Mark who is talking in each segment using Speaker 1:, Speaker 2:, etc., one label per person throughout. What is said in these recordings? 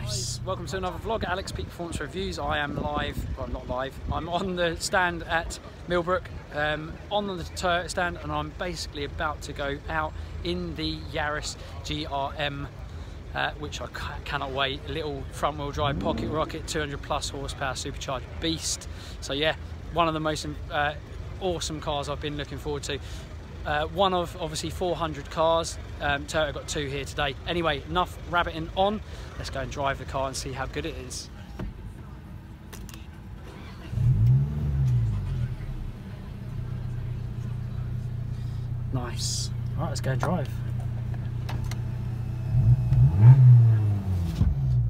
Speaker 1: Nice. Welcome to another vlog, Alex Peak Performance Reviews. I am live, well not live, I'm on the stand at Millbrook, on the Toyota stand, and I'm basically about to go out in the Yaris GRM, which I cannot wait. A little front wheel drive pocket rocket, 200 plus horsepower supercharged beast. So yeah, one of the most awesome cars I've been looking forward to. One of obviously 400 cars. Toyota got two here today. Anyway, enough rabbiting on. Let's go and drive the car and see how good it is. Nice. All right, let's go and drive.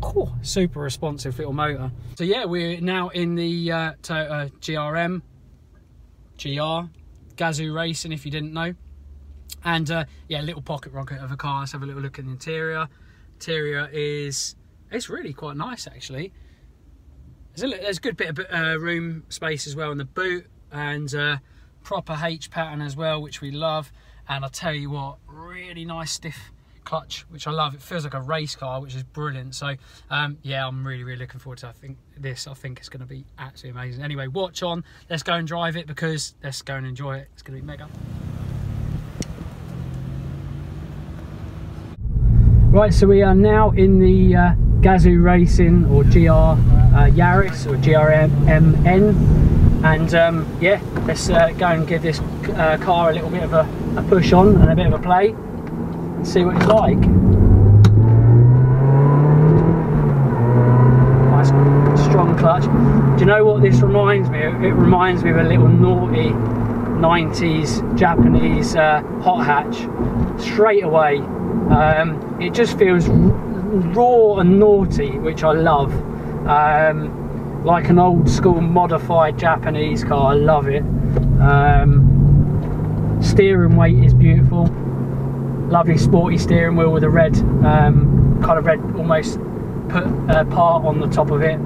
Speaker 1: Oh, super responsive little motor. So yeah, we're now in the Toyota GRM Gazoo racing, if you didn't know. And yeah, little pocket rocket of a car. Let's have a little look at the interior. Interior is, it's really quite nice actually. There's a good bit of room space as well in the boot, and proper H pattern as well, which we love. And I'll tell you what, really nice stiff clutch, which I love. It feels like a race car, which is brilliant. So yeah, I'm really looking forward to I think it's going to be absolutely amazing. Anyway, watch on, let's go and drive it, because let's go and enjoy it. It's going to be mega. Right, so we are now in the Gazoo Racing, or Yaris, or GRMN, and yeah, let's go and give this car a little bit of a push on and a bit of a play and see what it's like. Nice strong clutch. Do you know what this reminds me of? It reminds me of a little naughty 90s Japanese hot hatch straight away. It just feels raw and naughty, which I love. Like an old school modified Japanese car, I love it. Steering weight is beautiful. Lovely sporty steering wheel with a red, kind of red almost part on the top of it.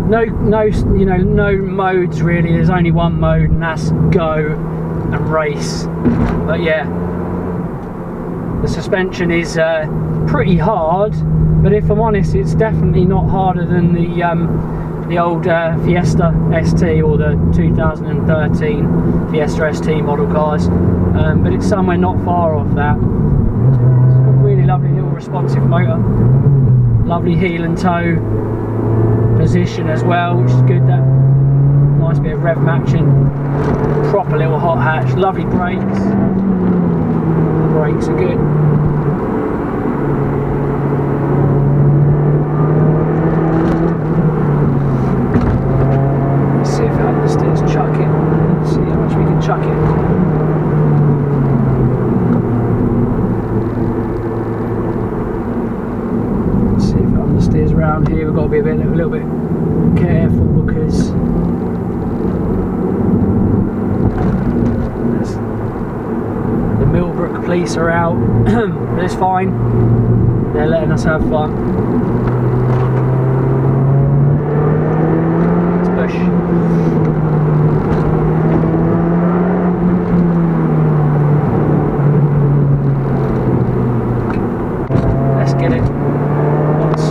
Speaker 1: No modes really. There's only one mode, and that's go and race. But yeah, the suspension is pretty hard, but if I'm honest, it's definitely not harder than the old Fiesta ST or the 2013 Fiesta ST model cars, but it's somewhere not far off that. It's got a really lovely little responsive motor, lovely heel and toe position as well, which is good. That nice bit of rev matching, proper little hot hatch, lovely brakes. The brakes are good. Let's see if it understeers. Chuck it. Let's see how much we can chuck it. Steers around here. We've got to be a little bit careful, because the Millbrook police are out. But it's fine, they're letting us have fun. Let's push. Let's get it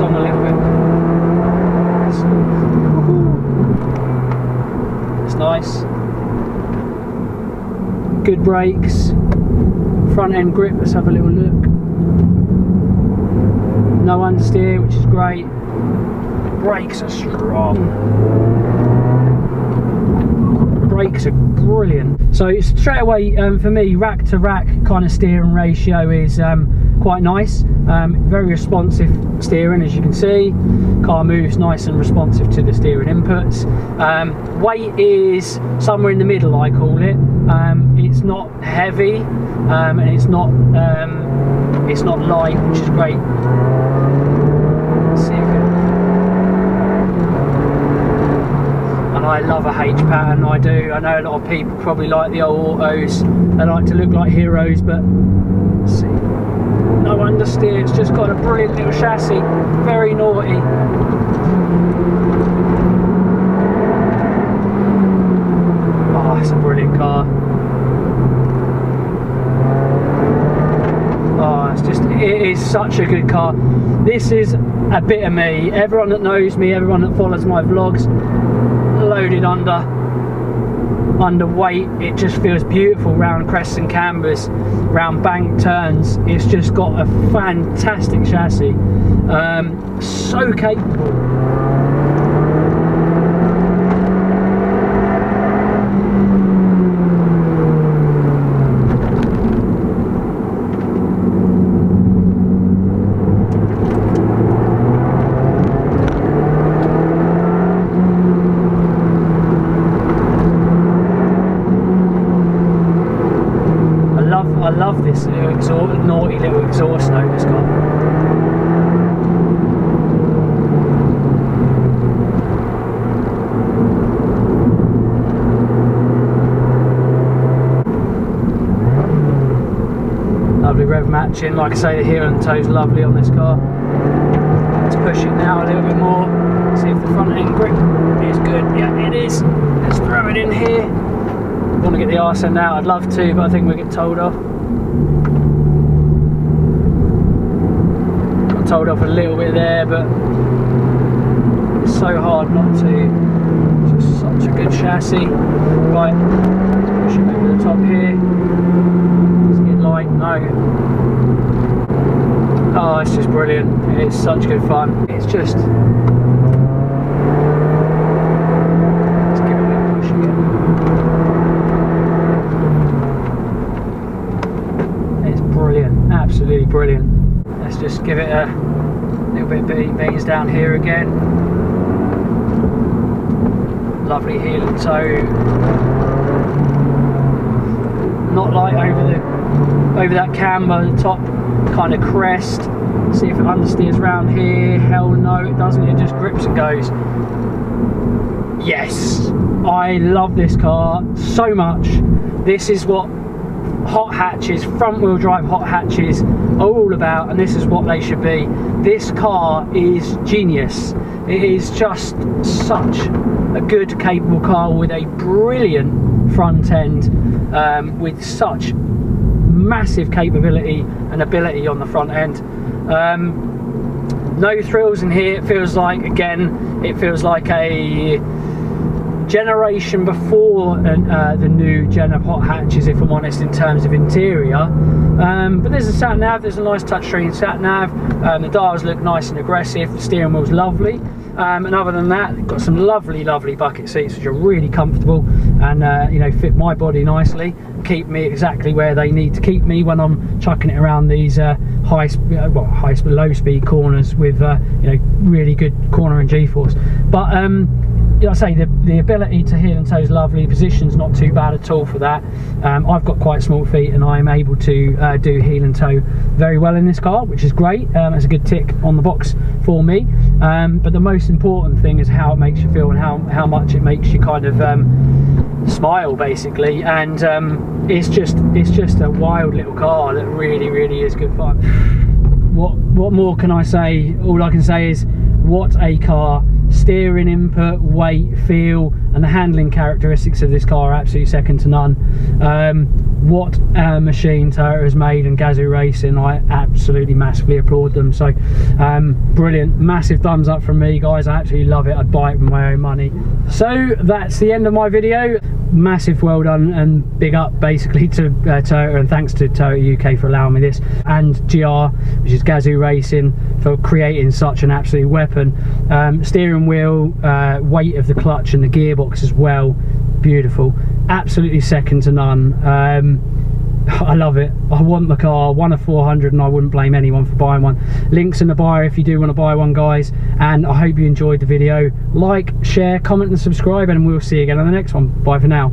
Speaker 1: on a little bit. It's nice. Good brakes. Front end grip, let's have a little look. No understeer, which is great. Brakes are strong. Brakes are brilliant. So straight away, for me, rack to rack kind of steering ratio is quite nice. Very responsive steering, as you can see. Car moves nice and responsive to the steering inputs. Weight is somewhere in the middle, I call it. It's not heavy, and it's not light, which is great. Let's see if it... And I love a H pattern, I do. I know a lot of people probably like the old autos. They like to look like heroes, but let's see. No understeer, it's just got a brilliant little chassis, very naughty. Oh, it's a brilliant car. Oh, it's just, it is such a good car. This is a bit of me. Everyone that knows me, everyone that follows my vlogs, loaded underweight. It just feels beautiful round crests and cambers, round bank turns. It's just got a fantastic chassis, so capable. I love this naughty little exhaust note it's got. Lovely rev matching. Like I say, the heel and toe's lovely on this car. Let's push it now a little bit more. See if the front end grip is good. Yeah, it is. Let's throw it in here. I want to get the arse end out. I'd love to, but I think we'll get told off. Got told off a little bit there, but it's so hard not to. It's just such a good chassis. Right, push it over the top here. Does it get light? No. Oh, it's just brilliant. It's such good fun. It's just. Let's give it a bit of push again. Brilliant, absolutely brilliant. Let's just give it a little bit of beans down here again. Lovely heel and toe. Not light over that camber, the top kind of crest. See if it understeers around here. Hell no, it doesn't. It just grips and goes. Yes, I love this car so much. This is what hot hatches, front wheel drive hot hatches are all about, and this is what they should be. This car is genius. It is just such a good, capable car with a brilliant front end, with such massive capability and ability on the front end. No thrills in here. It feels like, again, it feels like a generation before the new gen of hot hatches, if I'm honest, in terms of interior. But there's a Sat-Nav, there's a nice touchscreen Sat-Nav. The dials look nice and aggressive, the steering wheel's lovely. And other than that, they've got some lovely bucket seats which are really comfortable and you know, fit my body nicely, keep me exactly where they need to keep me when I'm chucking it around these low speed corners with you know, really good corner and G-force. But like I say, the ability to heel and toe is lovely. The position's not too bad at all for that. I've got quite small feet and I'm able to do heel and toe very well in this car, which is great. It's a good tick on the box for me. But the most important thing is how it makes you feel and how much it makes you kind of smile, basically. And it's just a wild little car that really is good fun. What more can I say? All I can say is, what a car. Steering input, weight, feel, and the handling characteristics of this car are absolutely second to none. What a machine Toyota has made, and Gazoo Racing, I absolutely massively applaud them. So brilliant, massive thumbs up from me, guys. I absolutely love it. I'd buy it with my own money. So that's the end of my video. Massive well done and big up basically to Toyota, and thanks to Toyota UK for allowing me this, and GR, which is Gazoo Racing, for creating such an absolute weapon. Steering wheel, weight of the clutch and the gearbox as well, beautiful, absolutely second to none. I love it. I want the car, one of 400, and I wouldn't blame anyone for buying one. Links in the bio if you do want to buy one, guys. And I hope you enjoyed the video. Like, share, comment and subscribe, and we'll see you again on the next one. Bye for now.